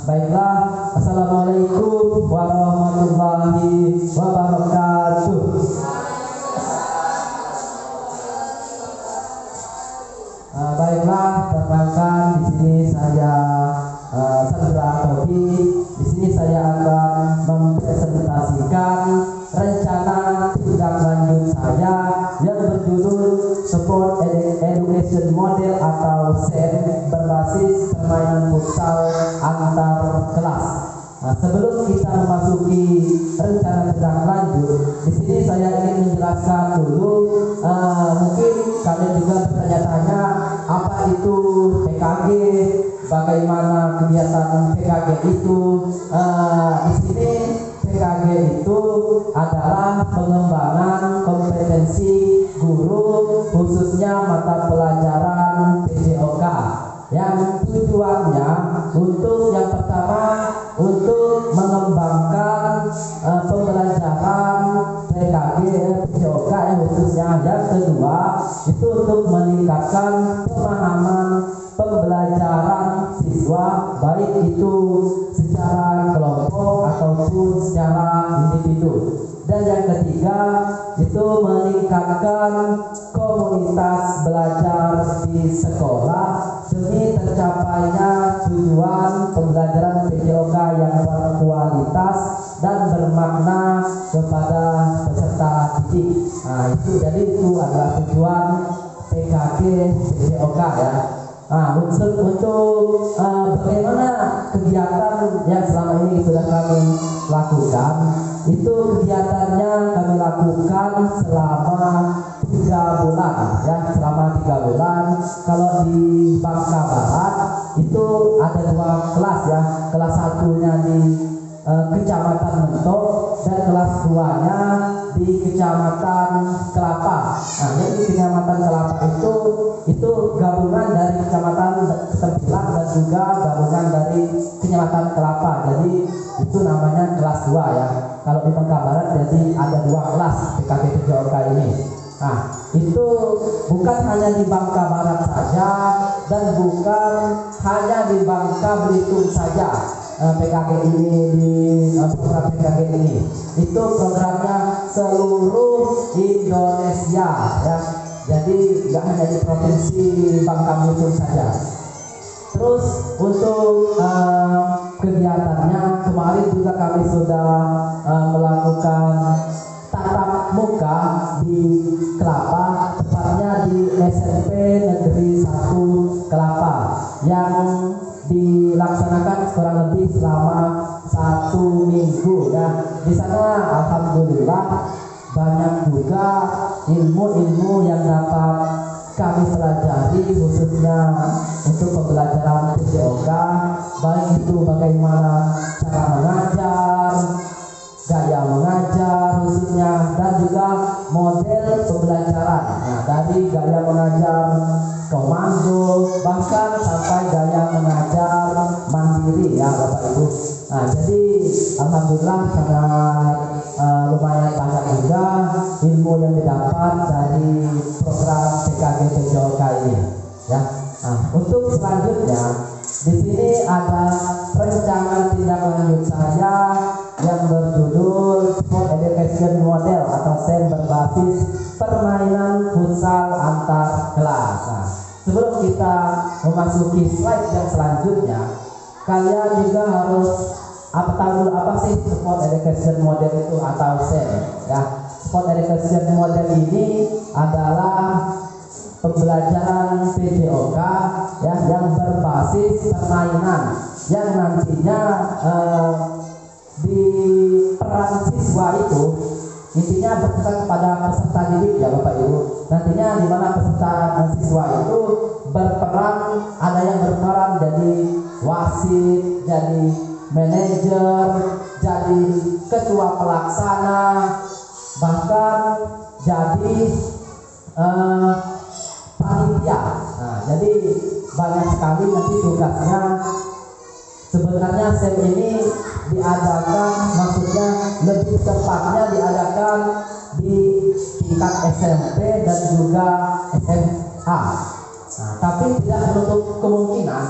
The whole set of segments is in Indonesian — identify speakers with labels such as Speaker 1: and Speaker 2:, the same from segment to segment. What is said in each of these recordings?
Speaker 1: Baiklah, assalamualaikum warahmatullahi wabarakatuh. Baiklah, perkenalkan di sini saya Sandra Tobi. Di sini saya akan mempresentasikan rencana tindak lanjut saya yang berjudul Sport Education Model atau SEM berbasis permainan futsal antar kelas. Sebelum kita memasuki rencana tindak lanjut, di sini saya ingin menjelaskan dulu. Mungkin kalian juga bertanya-tanya apa itu PKG, bagaimana kegiatan PKG itu. Di sini PKG itu adalah pengembangan kompetensi guru khususnya mata pelajaran PJOK yang tujuannya untuk yang pertama untuk mengembangkan pembelajaran PKG PJOK khususnya, yang kedua itu untuk meningkatkan pemahaman pembelajaran siswa baik itu secara kelompok ataupun secara individu, dan yang ketiga itu meningkatkan komunitas belajar di sekolah demi tercapainya tujuan pembelajaran PJOK yang berkualitas dan bermakna kepada peserta didik. Jadi itu adalah tujuan PKG PJOK ya. Untuk bagaimana kegiatan yang selama ini sudah kami lakukan, itu kegiatannya kami lakukan selama 3 bulan ya, selama 3 bulan. Kalau di Bangka Barat itu ada 2 kelas ya, kelas 1-nya di Kecamatan Mentok dan kelas 2-nya di Kecamatan Kelapa. Jadi Kecamatan Kelapa itu gabungan dari Kecamatan Tempilang dan juga gabungan dari Kecamatan Kelapa. Jadi itu namanya kelas 2 ya. Kalau di Bangka Barat jadi ada 2 kelas PKG PJOK ini. Itu bukan hanya di Bangka Barat saja dan bukan hanya di Bangka Belitung saja. PKG ini di program PKG ini itu programnya seluruh Indonesia ya. Jadi nggak hanya di provinsi Bangka Belitung saja. Terus untuk kegiatannya kemarin juga kami sudah melakukan tatap muka di Kelapa, tepatnya di SMP Negeri 1 Kelapa yang dilaksanakan kurang lebih selama 1 minggu ya. Di sana alhamdulillah banyak juga ilmu-ilmu yang dapat kami pelajari khususnya untuk pembelajaran PJOK, baik itu bagaimana cara mengajar, gaya mengajar khususnya, dan juga model pembelajaran. Dari gaya mengajar komando bahkan sampai gaya mengajar mandiri ya Bapak Ibu. Jadi alhamdulillah sangat lumayan banyak juga ilmu yang didapat dari program PKG PJOK ini ya. Untuk selanjutnya di sini ada rencana tindak lanjut saya yang berjudul Sport Education Model atau SEM berbasis permainan futsal antar kelas. Sebelum kita memasuki slide yang selanjutnya, kalian juga harus tahu dulu apa sih Sport Education Model itu atau SEM ya. Sport Education Model ini adalah pembelajaran PJOK ya yang berbasis permainan yang nantinya di peran siswa itu intinya berpesan kepada peserta didik ya Bapak Ibu. Nantinya di mana peserta siswa itu berperan, ada yang berperan jadi wasit, jadi manajer, jadi ketua pelaksana, bahkan jadi panitia. Jadi banyak sekali nanti tugasnya. Sebenarnya SEM ini diadakan, maksudnya lebih tepatnya diadakan di tingkat SMP dan juga SMA. Tapi tidak menutup kemungkinan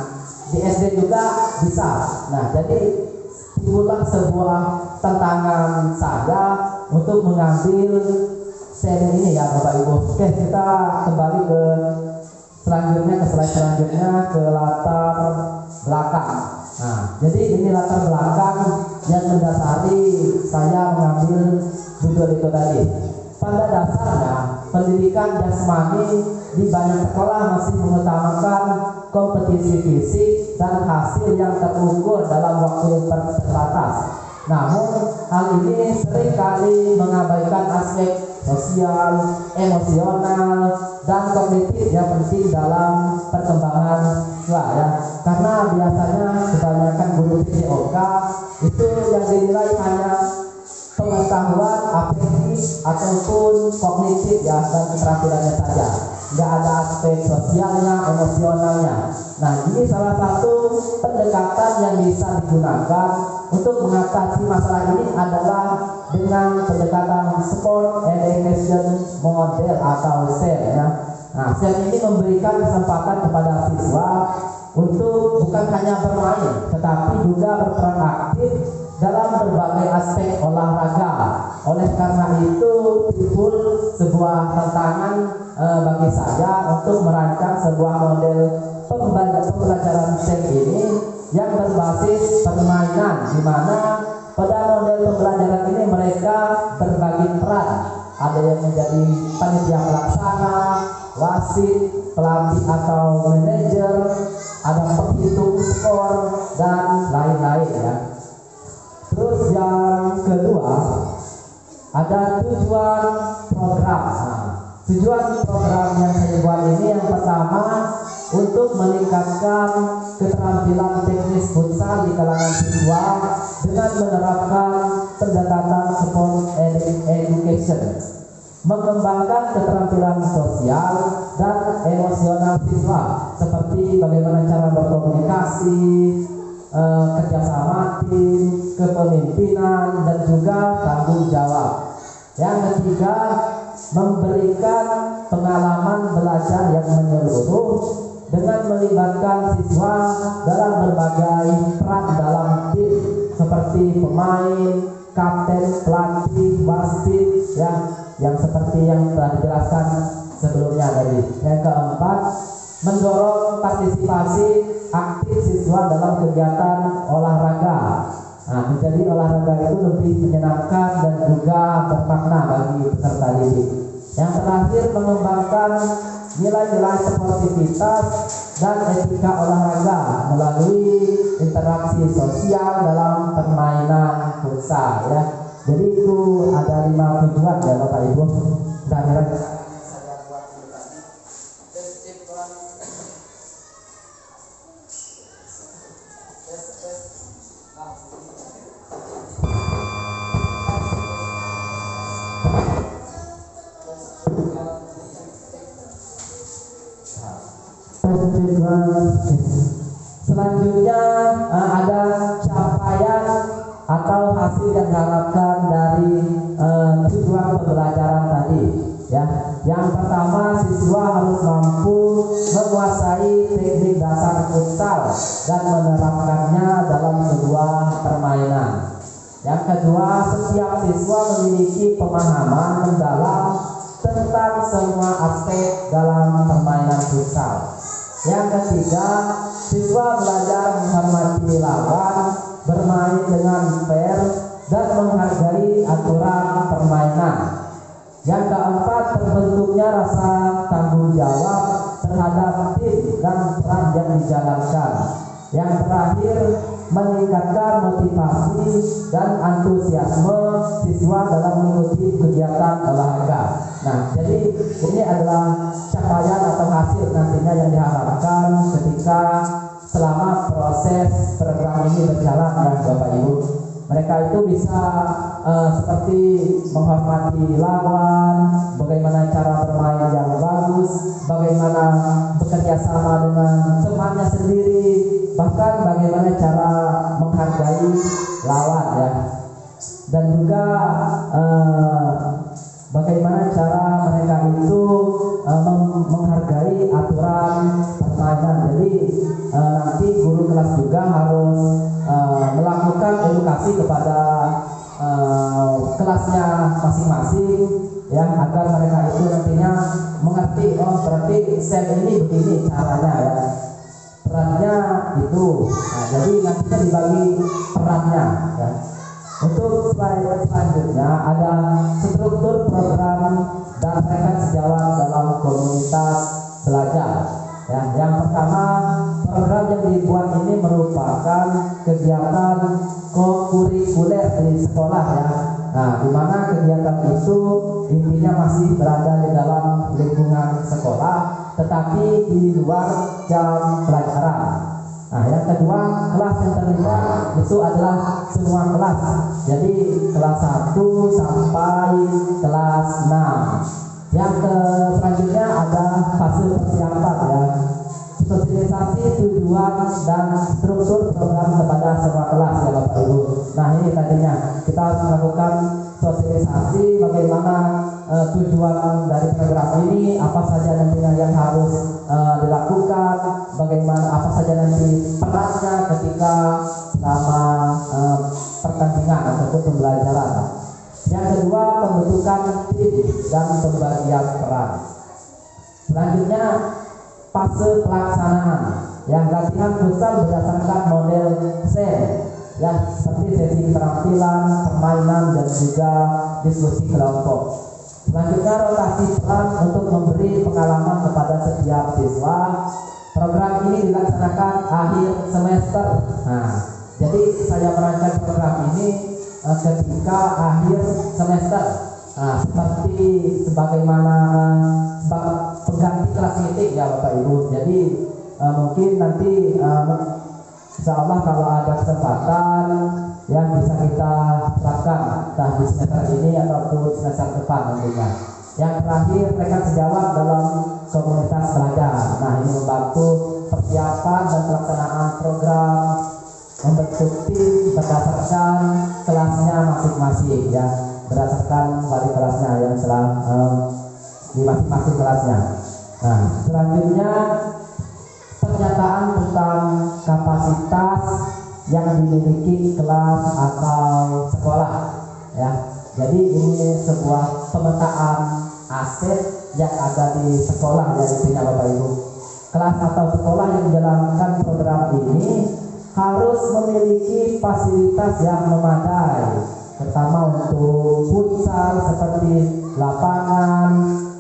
Speaker 1: di SD juga bisa. Nah, jadi timbullah sebuah tantangan saya untuk mengambil seri ini ya Bapak Ibu. Oke, kita kembali ke slide selanjutnya ke latar belakang. Nah, jadi ini latar belakang yang mendasari saya mengambil judul itu tadi. Pada dasarnya, pendidikan jasmani di banyak sekolah masih mengutamakan kompetisi fisik dan hasil yang terukur dalam waktu yang terbatas. Namun, hal ini seringkali mengabaikan aspek sosial, emosional, dan kognitif yang penting dalam perkembangan siswa ya. Karena biasanya kebanyakan guru PJOK itu yang dinilai hanya pengetahuan afektif ataupun kognitif ya, dan keterampilannya saja, nggak ada aspek sosialnya, emosionalnya. Nah, ini salah satu pendekatan yang bisa digunakan untuk mengatasi masalah ini adalah dengan pendekatan Sport Education Model atau SEM ya. Nah, SEM ini memberikan kesempatan kepada siswa untuk bukan hanya bermain, tetapi juga berperan aktif dalam berbagai aspek olahraga. Oleh karena itu timbul sebuah tantangan bagi saya untuk merancang sebuah model pembelajaran STEM ini yang berbasis permainan, di mana pada model pembelajaran ini mereka berbagi peran. Ada yang menjadi panitia pelaksana, wasit, pelatih atau manajer, ada penghitung skor dan lain-lain ya. Terus yang kedua, ada tujuan program. Nah, tujuan program yang saya buat ini yang pertama untuk meningkatkan keterampilan teknis futsal di kalangan siswa dengan menerapkan pendekatan sport education, mengembangkan keterampilan sosial dan emosional siswa seperti bagaimana cara berkomunikasi, kerjasama tim, kepemimpinan, dan juga tanggung jawab. Yang ketiga, memberikan pengalaman belajar yang menyeluruh dengan melibatkan siswa dalam berbagai peran dalam tim seperti pemain, kapten, pelatih, wasit yang seperti yang telah dijelaskan sebelumnya tadi. Yang keempat, mendorong partisipasi aktif siswa dalam kegiatan olahraga. Nah, menjadi olahraga itu lebih menyenangkan dan juga bermakna bagi peserta didik. Yang terakhir, mengembangkan nilai-nilai sportivitas dan etika olahraga melalui interaksi sosial dalam permainan futsal ya. Jadi itu ada 5 tujuan ya Bapak Ibu. Dan selanjutnya ada capaian atau hasil yang diharapkan dari tujuan pembelajaran tadi ya. Yang pertama, siswa harus mampu menguasai teknik dasar futsal dan menerapkannya dalam sebuah permainan. Yang kedua, setiap siswa memiliki pemahaman mendalam tentang semua aspek dalam permainan futsal. Yang ketiga, siswa belajar menghormati lawan, bermain dengan fair, dan menghargai aturan permainan. Yang keempat, terbentuknya rasa tanggung jawab terhadap tim dan peran yang dijalankan. Yang terakhir, meningkatkan motivasi dan antusiasme siswa dalam mengikuti kegiatan olahraga. Nah, jadi ini adalah capaian atau hasil nantinya yang diharapkan ketika selama proses program ini berjalan ya Bapak Ibu. Mereka itu bisa seperti menghormati lawan, bagaimana cara bermain yang bagus, bagaimana bekerja sama dengan temannya sendiri, bahkan bagaimana cara menghargai lawan ya. Dan juga bagaimana cara mereka itu menghargai aturan permainan. Jadi nanti guru kelas juga harus melakukan edukasi kepada kelasnya masing-masing, ya, agar mereka itu nantinya mengerti, oh berarti sel ini begini caranya, ya, perannya itu. Nah, jadi nantinya dibagi perannya, ya. Untuk slide selanjutnya ada struktur program dan rekan sejawat dalam komunitas belajar. Ya, yang pertama, program yang dibuat ini merupakan kegiatan kokurikuler di sekolah, ya. Nah, di mana kegiatan itu intinya masih berada di dalam lingkungan sekolah, tetapi di luar jam pelajaran. Nah, yang kedua, kelas yang terlibat itu adalah semua kelas. Jadi kelas 1 sampai kelas 6. Yang selanjutnya ada fase persiapan, ya. Sosialisasi tujuan dan struktur program kepada semua kelas, ya Bapak Ibu. Nah, ini tadinya kita harus melakukan sosialisasi bagaimana tujuan dari program ini, apa saja nantinya yang harus dilakukan, bagaimana apa saja nanti perannya ketika selama pertandingan ataupun pembelajaran. Yang kedua, pembentukan tim dan pembagian peran. Selanjutnya, fase pelaksanaan, yang latihan futsal berdasarkan model SEN, ya, seperti sesi keterampilan, permainan, dan juga diskusi kelompok. Selanjutnya, rotasi peran untuk memberi pengalaman kepada setiap siswa. Program ini dilaksanakan akhir semester. Nah, jadi saya merancang program ini ketika akhir semester. Nah, seperti sebagaimana pengganti kelas meeting, ya Bapak Ibu. Jadi mungkin nanti insya Allah kalau ada kesempatan yang bisa kita terapkan entah di semester ini ataupun semester depan nantinya. Yang terakhir, rekan sejawat dalam komunitas belajar. Nah, ini membantu persiapan dan pelaksanaan program, membentuk tim berdasarkan kelasnya masing-masing, ya, berdasarkan wali kelasnya yang telah di masing-masing kelasnya. Nah, selanjutnya pernyataan tentang kapasitas yang dimiliki kelas atau sekolah, ya. Jadi ini sebuah pemetaan aset yang ada di sekolah, ya, intinya Bapak Ibu. Kelas atau sekolah yang menjalankan program ini harus memiliki fasilitas yang memadai, terutama untuk futsal seperti lapangan,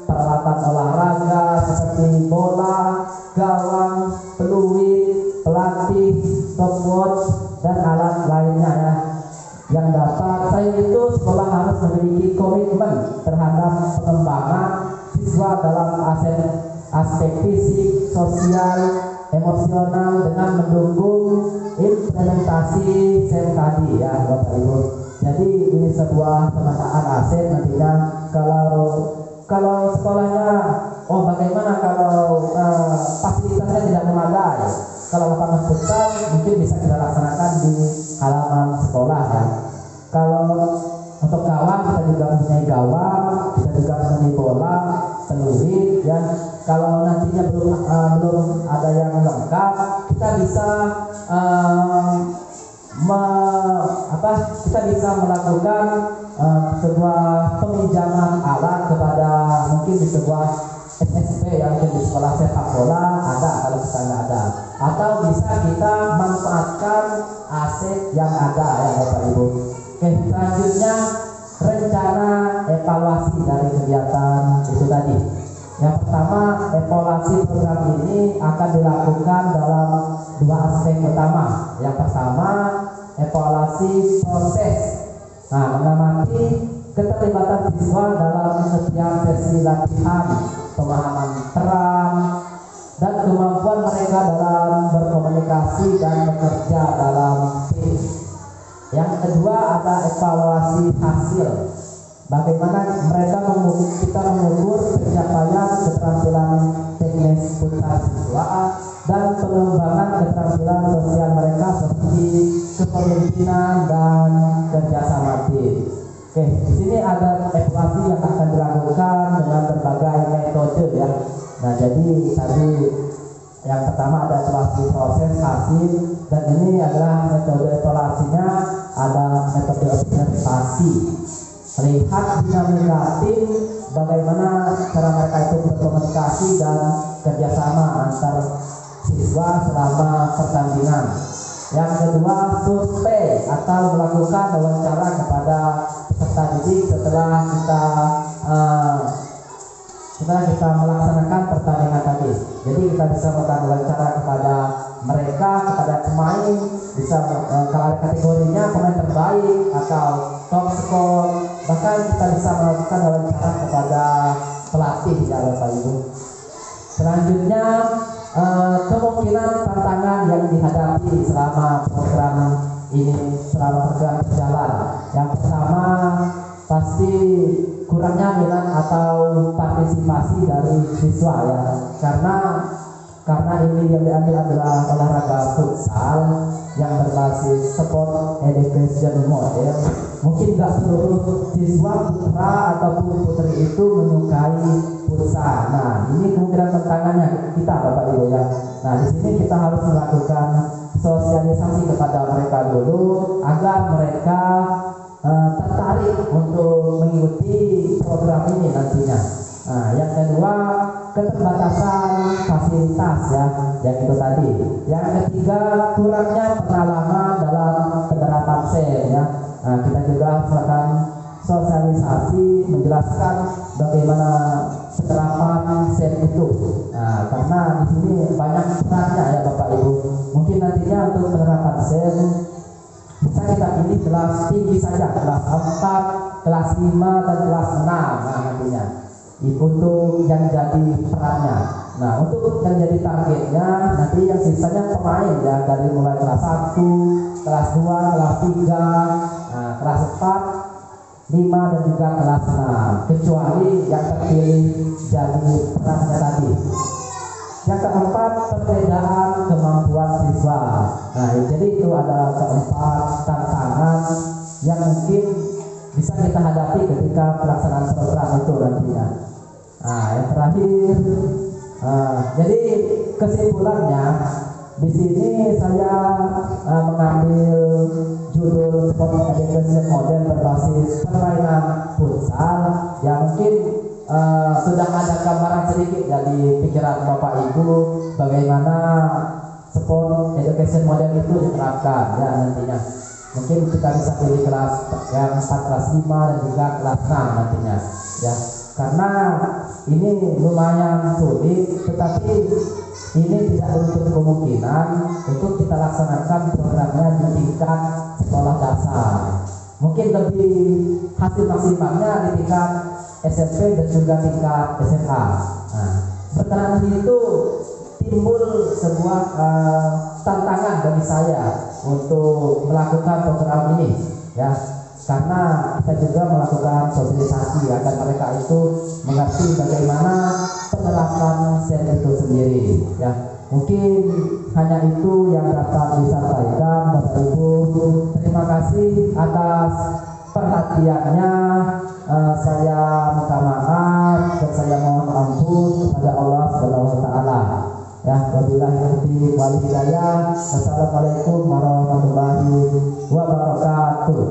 Speaker 1: peralatan olahraga seperti bola, gawang, peluit, pelatih, stopwatch, dan alat lainnya, ya, yang dapat. Selain itu, sekolah harus memiliki komitmen terhadap pengembangan siswa dalam aspek fisik, sosial, emosional dengan mendukung implementasi SEN tadi, ya Bapak Ibu. Jadi ini sebuah pemetaan aset nantinya. Kalau sekolahnya, oh bagaimana kalau fasilitasnya tidak memadai? Kalau lapangan futsal mungkin bisa kita laksanakan di halaman sekolah, ya. Kalau untuk gawang, kita juga mempunyai gawang, kita juga mempunyai bola, peluit, ya. Kalau nantinya belum ada yang lengkap, kita bisa kita bisa melakukan sebuah peminjaman alat kepada mungkin di sebuah SSB, yang mungkin di sekolah sepak bola ada, kalau kita nggak ada, atau bisa kita manfaatkan aset yang ada, ya Bapak Ibu. Oke, selanjutnya rencana evaluasi dari kegiatan itu tadi. Yang pertama, evaluasi program ini akan dilakukan dalam dua aspek utama. Yang pertama, evaluasi proses. Nah, mengamati keterlibatan siswa dalam setiap sesi latihan, pemahaman peran, dan kemampuan mereka dalam berkomunikasi dan bekerja dalam tim. Yang kedua, ada evaluasi hasil. Bagaimana kita mengukur pencapaian keterampilan teknis futsal siswa dan pengembangan keterampilan sosial mereka seperti kepemimpinan dan kerjasama tim. Oke, di sini ada evaluasi yang akan dilakukan dengan berbagai metode ya. Nah, jadi tadi yang pertama ada evaluasi proses hasil, dan ini adalah metode evaluasinya ada metode observasi. Lihat dinamika tim, bagaimana cara mereka itu berkomunikasi dan kerjasama antar siswa selama pertandingan. Yang kedua, survei atau melakukan wawancara kepada peserta didik setelah kita melaksanakan pertandingan tadi. Jadi kita bisa melakukan wawancara kepada mereka, kepada pemain, bisa kalau kategorinya pemain terbaik atau top skor, bahkan kita bisa melakukan wawancara kepada pelatih ya Bapak Ibu. Selanjutnya kemungkinan tantangan yang dihadapi selama program ini, selama program berjalan. Yang pertama pasti kurangnya minat atau partisipasi dari siswa ya, karena ini yang diambil adalah olahraga futsal yang berbasis sport education model. Mungkin gak seluruh siswa putra ataupun putri itu menyukai futsal. Nah, ini kemungkinan tantangannya kita Bapak Ibu ya. Nah, di sini kita harus melakukan sosialisasi kepada mereka dulu agar mereka tertarik untuk mengikuti program ini nantinya. Nah, yang kedua, keterbatasan fasilitas ya, yang itu tadi. Yang ketiga, kurangnya pengalaman dalam penerapan SEM ya. Nah, kita juga melakukan sosialisasi, menjelaskan bagaimana penerapan SEM itu. Nah, karena di sini banyak perannya ya Bapak Ibu. Mungkin nantinya untuk penerapan SEM bisa kita pilih kelas tinggi saja, kelas 4, kelas 5, dan kelas 6. Nah, nantinya untuk yang jadi perannya. Nah, untuk yang jadi targetnya nanti yang sisanya pemain ya, dari mulai kelas 1, kelas 2, kelas 3, nah, kelas 4, 5, dan juga kelas 6, kecuali yang terpilih jadi perannya tadi. Yang keempat, perbedaan kemampuan siswa. Nah, jadi itu ada keempat tantangan yang mungkin bisa kita hadapi ketika pelaksanaan program itu nantinya. Nah, yang terakhir, jadi kesimpulannya di sini saya mengambil judul sport education model berbasis permainan futsal yang mungkin sudah ada gambaran sedikit ya di pikiran Bapak Ibu bagaimana sport education model itu diterapkan ya nantinya. Mungkin kita bisa pilih kelas yang 4, kelas 5, dan juga kelas 6 nantinya ya. Karena ini lumayan sulit, tetapi ini tidak menutup kemungkinan untuk kita laksanakan programnya di tingkat sekolah dasar. Mungkin lebih hasil maksimalnya di tingkat SMP dan juga tingkat SMA. Nah, berkenan itu timbul sebuah tantangan bagi saya untuk melakukan program ini ya, karena kita juga melakukan sosialisasi agar mereka itu mengerti bagaimana penerapan SEM itu sendiri ya. Mungkin hanya itu yang dapat disampaikan Bapak Ibu. Terima kasih atas perhatiannya. Saya minta maaf dan saya mohon ampun kepada Allah Subhanahu wa taala. Ya, wabillahi taufiq wal hidayah. Wassalamualaikum warahmatullahi wabarakatuh.